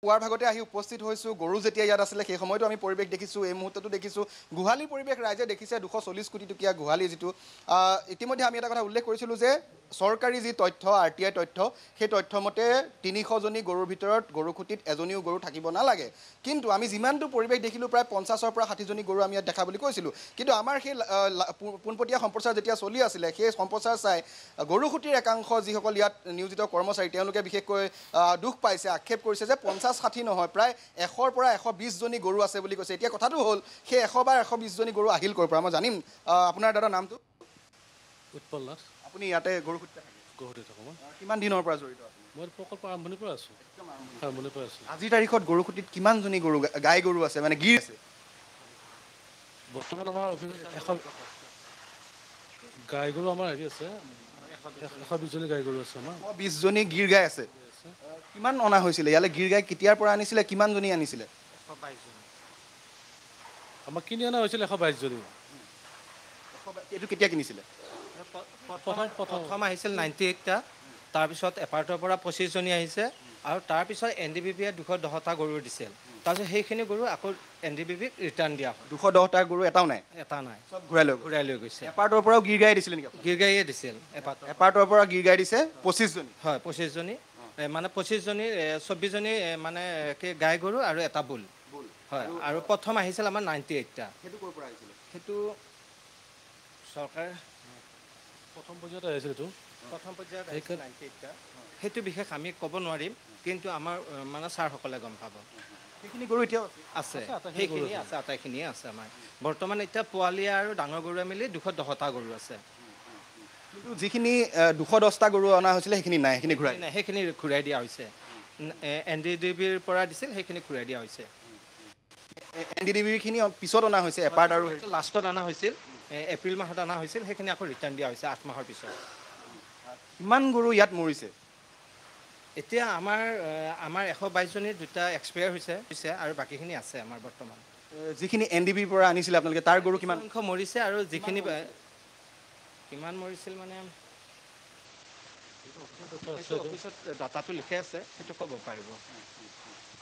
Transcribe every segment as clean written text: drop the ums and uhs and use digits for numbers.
পুৱাৰ ভাগতে আহি উপস্থিত হৈছোঁ গৰু যেতিয়া ইয়াত আছিলে সেই সময়তো আমি পৰিৱেশ দেখিছোঁ এই মুহূৰ্ততো দেখিছোঁ গোহালিৰ পৰিৱেশ ৰাইজে দেখিছে 240 কোটি টকীয়া গোহালি যিটো ইতিমধ্যে আমি এটা কথা উল্লেখ কৰিছিলোঁ যে চৰকাৰী যি তথ্য RTI তথ্য সেই তথ্যমতে 300জনী গৰুৰ ভিতৰত গৰু খুঁটিত এজনীও গৰু থাকিব নালাগে কিন্তু আমি যিমানটো পৰিৱেশ দেখিলোঁ প্ৰায় 50ৰ পৰা 60জনী গৰু আমি ইয়াত দেখা বুলি কৈছিলোঁ কিন্তু আমাৰ সেই পোনপটীয়া সম্প্ৰচাৰ যেতিয়া চলি আছিলে সেই সম্প্ৰচাৰ চাই গৰু খুঁটিৰ একাংশ যিসকল ইয়াত নিয়োজিত কৰ্মচাৰী তেওঁলোকে বিশেষকৈ দুখ পাইছে আক্ষেপ কৰিছে যে 50-60 নহয় প্ৰায় 100ৰ পৰা 120জনী গৰু আছে বুলি কৈছে এতিয়া কথাটো হ'ল সেই 100 বা 120জনী গৰু আহিল ক'ৰ পৰা মই জানিম আপোনাৰ দাদা নামটো উৎপল দাস আপুনি ইয়াতে গৰু খুঁটিতে থাকে গুৱাহাটীত থাকোঁ মই কিমান দিনৰ পৰা জড়িত মই প্ৰকল্প আৰম্ভণিৰ পৰা আছোঁ আৰম্ভণিৰ পৰা আছোঁ আজিৰ তাৰিখত গৰু খুঁটিত কিমানজনী গৰু গাই গৰু আছে মানে গিৰ আছে বৰ্তমান আমাৰ গাই গৰু আমাৰ হেৰি আছে 120জনী গাই গৰু আছে আমাৰ 120জনী গিৰ গাই আছে কিমান অনা হৈছিলে ইয়ালৈ গিৰ গাই কেতিয়াৰ পৰা আনিছিলে কিমানজনী আনিছিলে আমাৰ কিনি অনা হৈছিল 122জনী এইটো কেতিয়া কিনিছিলে প্ৰথম আহিছিল 98টা তাৰপিছত এপাৰ্টৰ পৰা 25জনী আহিছে আৰু তাৰপিছত NDBBয়ে 210টা গৰু দিছিল তাৰপিছত সেইখিনি গৰু আকৌ NDBBক ৰিটাৰ্ণ দিয়া হ'ল 210টা গৰু এটাও নাই এটা নাই চব ঘূৰাই লৈ গৈছে এপাৰ্টৰ পৰাও গিৰ গাই দিছিলে নেকি গিৰ গাইয়ে দিছিল এপাৰ্টৰ পৰা গিৰ গাই দিছে 25জনী হয় 25জনী মানে 25জনী 24জনী মানে কি গাই গৰু আৰু এটা বুল হয় আৰু প্ৰথম আহিছিল আমাৰ 98টা সেইটো ক'ৰ পৰা আহিছিলে সেইটো চৰকাৰ প্ৰথম পৰ্যায়ত আহিছিল এইটো প্ৰথম পৰ্যায়ত 98টা সেইটো বিশেষ আমি ক'ব নোৱাৰিম কিন্তু আমাৰ মানে ছাৰসকলে গম পাব সেইখিনি গৰু এতিয়াও আছে সেইখিনি আছে আটাইখিনিয়ে আছে আমাৰ বৰ্তমান এতিয়া পোৱালি আৰু ডাঙৰ গৰুৱে মিলি 210টা গৰু আছে কিন্তু যিখিনি 210টা গৰু অনা হৈছিলে সেইখিনি নাই সেইখিনি ঘূৰাই নাই সেইখিনি ঘূৰাই দিয়া হৈছে NDDBৰ পৰা দিছিল সেইখিনি ঘূৰাই দিয়া হৈছে NDDBখিনি পিছত অনা হৈছে এপাৰ্ট আৰু লাষ্টত অনা হৈছিল এপ্ৰিল মাহত অনা হৈছিল সেইখিনি আকৌ ৰিটাৰ্ণ দিয়া হৈছে 8 মাহৰ পিছত কিমান গৰু ইয়াত মৰিছে এতিয়া আমাৰ 122জনীৰ দুটা এক্সপায়াৰ হৈছে আৰু বাকীখিনি আছে আমাৰ বৰ্তমান যিখিনি NDBৰ পৰা আনিছিলে আপোনালোকে তাৰ গৰু কিমান সংখ্য মৰিছে আৰু যিখিনি কিমান মৰিছিল মানে অফিচত ডাটাটো লিখি আছে সেইটো ক'ব পাৰিব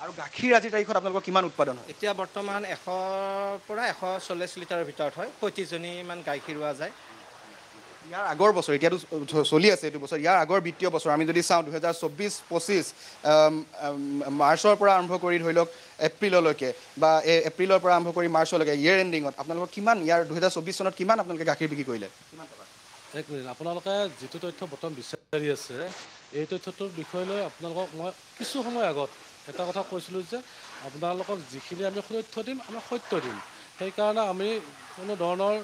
আৰু গাখীৰ আজিৰ তাৰিখত আপোনালোকৰ কিমান উৎপাদন হয় এতিয়া বৰ্তমান 100ৰ পৰা 140 লিটাৰৰ ভিতৰত হয় 35জনীমান গাই খিৰোৱা যায় ইয়াৰ আগৰ বছৰ এতিয়াতো চলি আছে এইটো বছৰ ইয়াৰ আগৰ বিত্তীয় বছৰ আমি যদি চাওঁ 2024-25 মাৰ্চৰ পৰা আৰম্ভ কৰি ধৰি লওক এপ্ৰিললৈকে বা এপ্ৰিলৰ পৰা আৰম্ভ কৰি মাৰ্চলৈকে ইয়েৰ এণ্ডিঙত আপোনালোকৰ কিমান ইয়াৰ 2024 চনত কিমান আপোনালোকে গাখীৰ বিক্ৰী কৰিলে কিমান টকা এক মিনিট আপোনালোকে যিটো তথ্য বৰ্তমান বিচাৰি আছে এই তথ্যটোৰ বিষয় লৈ আপোনালোকক মই কিছু সময় আগত এটা কথা কৈছিলোঁ যে আপোনালোকক যিখিনি আমি তথ্য দিম আমি সত্য দিম সেইকাৰণে আমি কোনো ধৰণৰ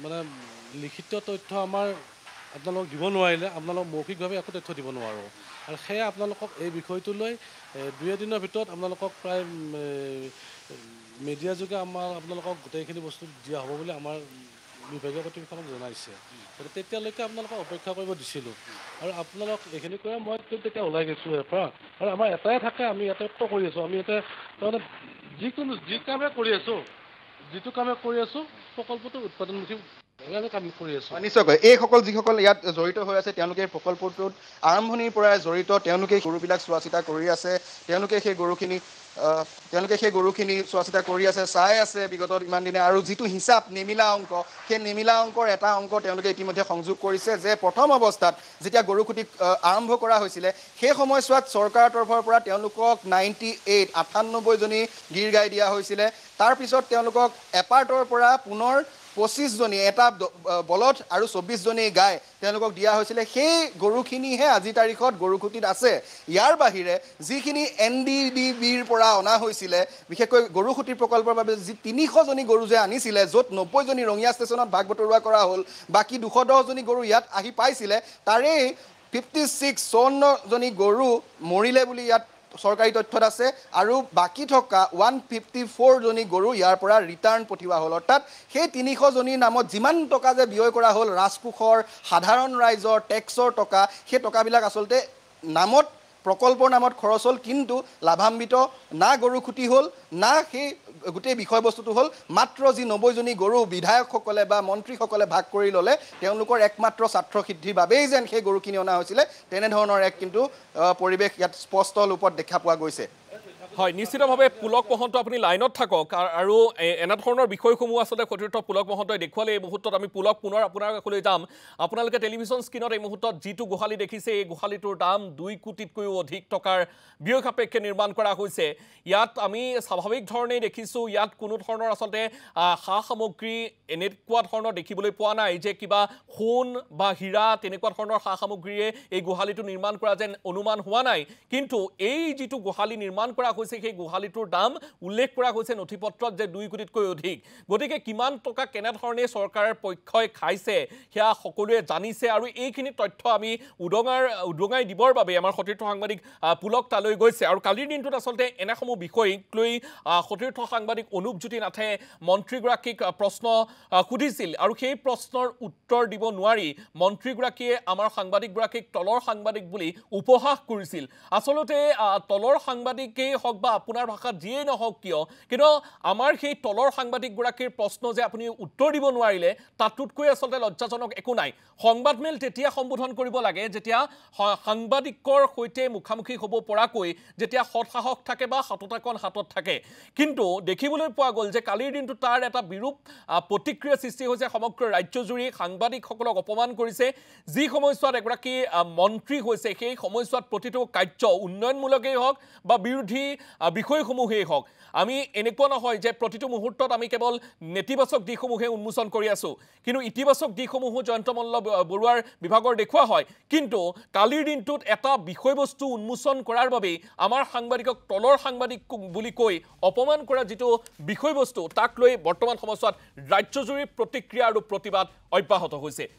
মানে লিখিত তথ্য আমাৰ আপোনালোকক দিব নোৱাৰিলে আপোনালোকক মৌখিকভাৱে একো তথ্য দিব নোৱাৰোঁ আৰু সেয়ে আপোনালোকক এই বিষয়টো লৈ 2-3 দিনৰ ভিতৰত আপোনালোকক প্ৰায় মিডিয়া যোগে আপোনালোকক গোটেইখিনি বস্তু দিয়া হ'ব বুলি আমাৰ বিভাগীয় কৰ্তৃপক্ষক জনাইছে তেতিয়ালৈকে আপোনালোকক অপেক্ষা কৰিব দিছিলোঁ আৰু আপোনালোক এইখিনি কৰে মই তেতিয়া ওলাই গৈছোঁ ইয়াৰ পৰা আৰু আমাৰ এটাই থাকে আমি ইয়াতে কৰি আছোঁ আমি ইয়াতে তাৰমানে যি কামে কৰি আছোঁ যিটো কামে কৰি আছোঁ প্ৰকল্পটো উৎপাদনমুখী কাম কৰি আছোঁ নিশ্চয়কৈ এইসকল যিসকল ইয়াত জড়িত হৈ আছে তেওঁলোকে প্ৰকল্পটোত আৰম্ভণিৰ পৰাই জড়িত তেওঁলোকে গৰুবিলাক চোৱা চিতা কৰি আছে তেওঁলোকে সেই গৰুখিনি চোৱা চিতা কৰি আছে চাই আছে বিগত ইমান দিনে আৰু যিটো হিচাপ নিমিলা অংক সেই নিমিলা অংকৰ এটা অংক তেওঁলোকে ইতিমধ্যে সংযোগ কৰিছে যে প্ৰথম অৱস্থাত যেতিয়া গৰু খুঁটি আৰম্ভ কৰা হৈছিলে সেই সময়ছোৱাত চৰকাৰৰ তৰফৰ পৰা তেওঁলোকক 98জনী গিৰ গাই দিয়া হৈছিলে তাৰপিছত তেওঁলোকক এপাৰ্টৰ পৰা পুনৰ 25জনী এটা বলদ আৰু 24জনী গাই তেওঁলোকক দিয়া হৈছিলে সেই গৰুখিনিহে আজিৰ তাৰিখত গৰু খুঁটিত আছে ইয়াৰ বাহিৰে যিখিনি NDDBৰ পৰা অনা হৈছিলে বিশেষকৈ গৰু খুঁটি প্ৰকল্পৰ বাবে যি 300জনী গৰু যে আনিছিলে য'ত 90জনী ৰঙিয়া ষ্টেচনত ভাগ বতৰুৱা কৰা হ'ল বাকী 210জনী গৰু ইয়াত আহি পাইছিলে তাৰেই 56জনী গৰু মৰিলে বুলি ইয়াত চৰকাৰী তথ্যত আছে আৰু বাকী থকা 154জনী গৰু ইয়াৰ পৰা ৰিটাৰ্ণ পঠিওৱা হ'ল অৰ্থাৎ সেই 300জনীৰ নামত যিমান টকা যে ব্যয় কৰা হ'ল ৰাজকোষৰ সাধাৰণ ৰাইজৰ টেক্সৰ টকা সেই টকাবিলাক আচলতে নামত প্ৰকল্পৰ নামত খৰচ হ'ল কিন্তু লাভান্বিত না গৰু খুঁটি হ'ল না সেই গোটেই বিষয়বস্তুটো হ'ল মাত্ৰ যি 90জনী গৰু বিধায়কসকলে বা মন্ত্ৰীসকলে ভাগ কৰি ল'লে তেওঁলোকৰ একমাত্ৰ স্বাৰ্থ সিদ্ধিৰ বাবেই যেন সেই গৰুখিনি অনা হৈছিলে তেনেধৰণৰ এক কিন্তু পৰিৱেশ ইয়াত স্পষ্ট ৰূপত দেখা পোৱা গৈছে হয় নিশ্চিতভাৱে পুলক মহন্ত আপুনি লাইনত থাকক আৰু এনেধৰণৰ বিষয়সমূহ আচলতে সতীৰ্থ পুলক মহন্তই দেখুৱালে এই মুহূৰ্তত আমি পুলক পুনৰ আপোনাৰ কাষলৈ যাম আপোনালোকে টেলিভিছন স্ক্ৰীণত এই মুহূৰ্তত যিটো গোহালি দেখিছে এই গোহালিটোৰ দাম 2 কোটিতকৈও অধিক টকাৰ ব্যয় সাপেক্ষে নিৰ্মাণ কৰা হৈছে ইয়াত আমি স্বাভাৱিক ধৰণে দেখিছোঁ ইয়াত কোনো ধৰণৰ আচলতে সা সামগ্ৰী এনেকুৱা ধৰণৰ দেখিবলৈ পোৱা নাই যে কিবা সোণ বা হীৰা তেনেকুৱা ধৰণৰ সা সামগ্ৰীয়ে এই গোহালিটো নিৰ্মাণ কৰা যেন অনুমান হোৱা নাই কিন্তু এই যিটো গোহালি নিৰ্মাণ কৰা হৈছে সেই গোহালিটোৰ দাম উল্লেখ কৰা হৈছে নথিপত্ৰত যে 2 কোটিতকৈ অধিক গতিকে কিমান টকা কেনেধৰণে চৰকাৰৰ পক্ষই খাইছে সেয়া সকলোৱে জানিছে আৰু এইখিনি তথ্য আমি উদঙাই দিবৰ বাবে আমাৰ সতীৰ্থ সাংবাদিক পুলক তালৈ গৈছে আৰু কালিৰ দিনটোত আচলতে এনেসমূহ বিষয়ক লৈ সতীৰ্থ সাংবাদিক অনুপজ্যোতি নাথে মন্ত্ৰীগৰাকীক প্ৰশ্ন সুধিছিল আৰু সেই প্ৰশ্নৰ উত্তৰ দিব নোৱাৰি মন্ত্ৰীগৰাকীয়ে আমাৰ সাংবাদিকগৰাকীক তলৰ সাংবাদিক বুলি উপহাস কৰিছিল আচলতে তলৰ সাংবাদিকেই হওক বা আপোনাৰ ভাষাত যিয়েই নহওক কিয় কিন্তু আমাৰ সেই তলৰ সাংবাদিকগৰাকীৰ প্ৰশ্ন যে আপুনি উত্তৰ দিব নোৱাৰিলে তাতোতকৈ আচলতে লজ্জাজনক একো নাই সংবাদমেল তেতিয়া সম্বোধন কৰিব লাগে যেতিয়া সাংবাদিকৰ সৈতে মুখামুখি হ'ব পৰাকৈ যেতিয়া সৎসাহস থাকে বা সততাকণ হাতত থাকে কিন্তু দেখিবলৈ পোৱা গ'ল যে কালিৰ দিনটো তাৰ এটা বিৰূপ প্ৰতিক্ৰিয়া সৃষ্টি হৈছে সমগ্ৰ ৰাজ্যজুৰি সাংবাদিকসকলক অপমান কৰিছে যি সময়ছোৱাত এগৰাকী মন্ত্ৰী হৈছে সেই সময়ছোৱাত প্ৰতিটো কাৰ্য উন্নয়নমূলকেই হওক বা বিৰোধী বিষয়সমূহেই হওক আমি এনেকুৱা নহয় যে প্ৰতিটো মুহূৰ্তত আমি কেৱল নেতিবাচক দিশসমূহে উন্মোচন কৰি আছোঁ কিন্তু ইতিবাচক দিশসমূহো জয়ন্ত মল্ল বৰুৱাৰ বিভাগৰ দেখুওৱা হয় কিন্তু কালিৰ দিনটোত এটা বিষয়বস্তু উন্মোচন কৰাৰ বাবেই আমাৰ সাংবাদিকক তলৰ সাংবাদিক বুলি কৈ অপমান কৰা যিটো বিষয়বস্তু তাক লৈ বৰ্তমান সময়ছোৱাত ৰাজ্যজুৰি প্ৰতিক্ৰিয়া আৰু প্ৰতিবাদ অব্যাহত হৈছে